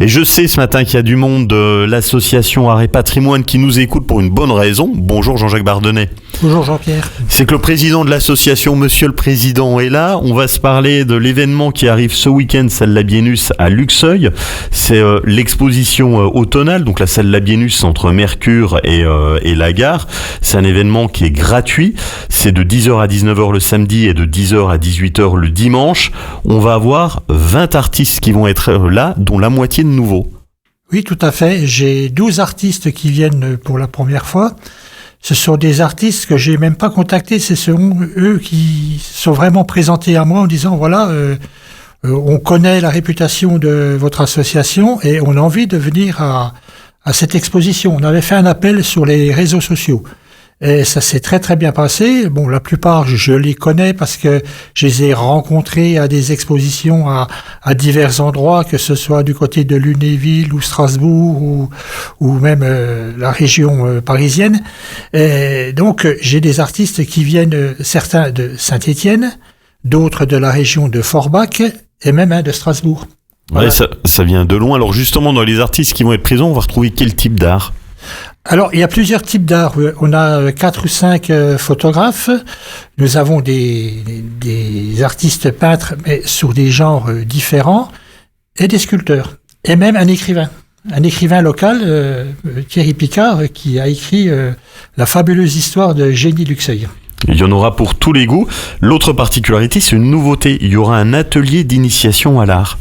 Et je sais ce matin qu'il y a du monde de l'association Art et Patrimoine qui nous écoute pour une bonne raison. Bonjour Jean-Jacques Bardonnay. Bonjour Jean-Pierre. C'est que le président de l'association, Monsieur le Président, est là. On va se parler de l'événement qui arrive ce week-end, salle Labienus à Luxeuil. C'est l'exposition automnale, donc la salle Labienus entre Mercure et la gare. C'est un événement qui est gratuit. C'est de 10h à 19h le samedi et de 10h à 18h le dimanche. On va avoir 20 artistes qui vont être là, dont la moitié de nouveaux. Oui, tout à fait. J'ai 12 artistes qui viennent pour la première fois. Ce sont des artistes que j'ai même pas contactés. Ce sont eux qui sont vraiment présentés à moi en disant voilà, on connaît la réputation de votre association et on a envie de venir à cette exposition. On avait fait un appel sur les réseaux sociaux. Et ça s'est très très bien passé. Bon, la plupart, je les connais parce que je les ai rencontrés à des expositions à divers endroits, que ce soit du côté de Lunéville ou Strasbourg ou même la région parisienne. Et donc, j'ai des artistes qui viennent, certains de Saint-Étienne, d'autres de la région de Forbach et même de Strasbourg. Ouais, voilà. Ça vient de loin. Alors justement, dans les artistes qui vont être présents, on va retrouver quel type d'art ? Alors, il y a plusieurs types d'art. On a 4 ou 5 photographes. Nous avons des artistes peintres, mais sur des genres différents, et des sculpteurs. Et même un écrivain. Un écrivain local, Thierry Picard, qui a écrit la fabuleuse histoire de Génie Luxeuil. Il y en aura pour tous les goûts. L'autre particularité, c'est une nouveauté. Il y aura un atelier d'initiation à l'art.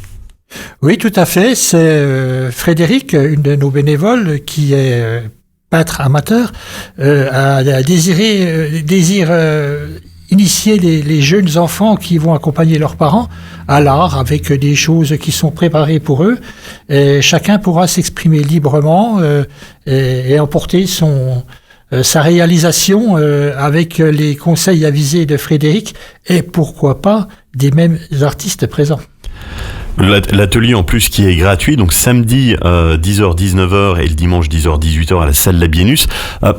Oui, tout à fait. C'est Frédéric, une de nos bénévoles, qui est peintre amateur, désire initier les jeunes enfants qui vont accompagner leurs parents à l'art avec des choses qui sont préparées pour eux. Et chacun pourra s'exprimer librement et emporter sa réalisation avec les conseils avisés de Frédéric et pourquoi pas des mêmes artistes présents. L'atelier en plus qui est gratuit, donc samedi 10h-19h et le dimanche 10h-18h à la salle Labienus.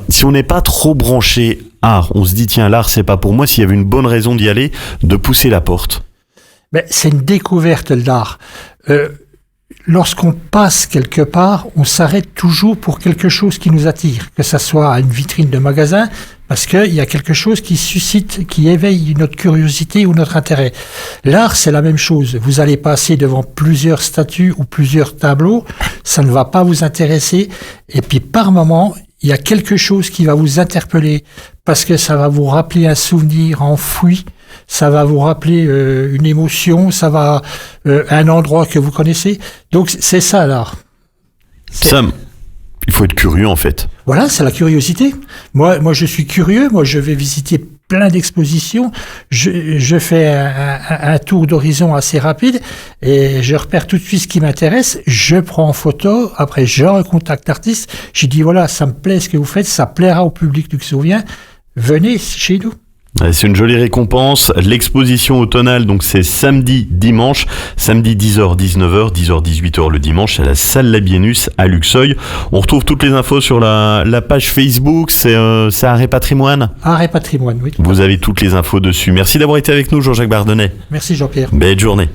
Si on n'est pas trop branché art, on se dit tiens l'art c'est pas pour moi, s'il y avait une bonne raison d'y aller, de pousser la porte. Ben, c'est une découverte de l'art. Lorsqu'on passe quelque part, on s'arrête toujours pour quelque chose qui nous attire, que ça soit à une vitrine de magasin, parce qu'il y a quelque chose qui suscite, qui éveille notre curiosité ou notre intérêt. L'art, c'est la même chose. Vous allez passer devant plusieurs statues ou plusieurs tableaux, ça ne va pas vous intéresser, et puis par moment, il y a quelque chose qui va vous interpeller, parce que ça va vous rappeler un souvenir enfoui, ça va vous rappeler une émotion, ça va un endroit que vous connaissez. Donc c'est ça l'art. Sam, il faut être curieux en fait. Voilà, c'est la curiosité. Moi je suis curieux, moi je vais visiter plein d'expositions, je fais un tour d'horizon assez rapide et je repère tout de suite ce qui m'intéresse, je prends en photo, après je recontacte l'artiste, je dis voilà, ça me plaît ce que vous faites, ça plaira au public luxembourgeois, venez chez nous. C'est une jolie récompense. L'exposition automnale, donc c'est samedi, dimanche. Samedi 10h, 19h, 10h, 18h le dimanche à la salle Labienus à Luxeuil. On retrouve toutes les infos sur la page Facebook. C'est Art et Patrimoine. Art et Patrimoine, oui. Vous avez toutes les infos dessus. Merci d'avoir été avec nous, Jean-Jacques Bardonnay. Merci Jean-Pierre. Belle journée.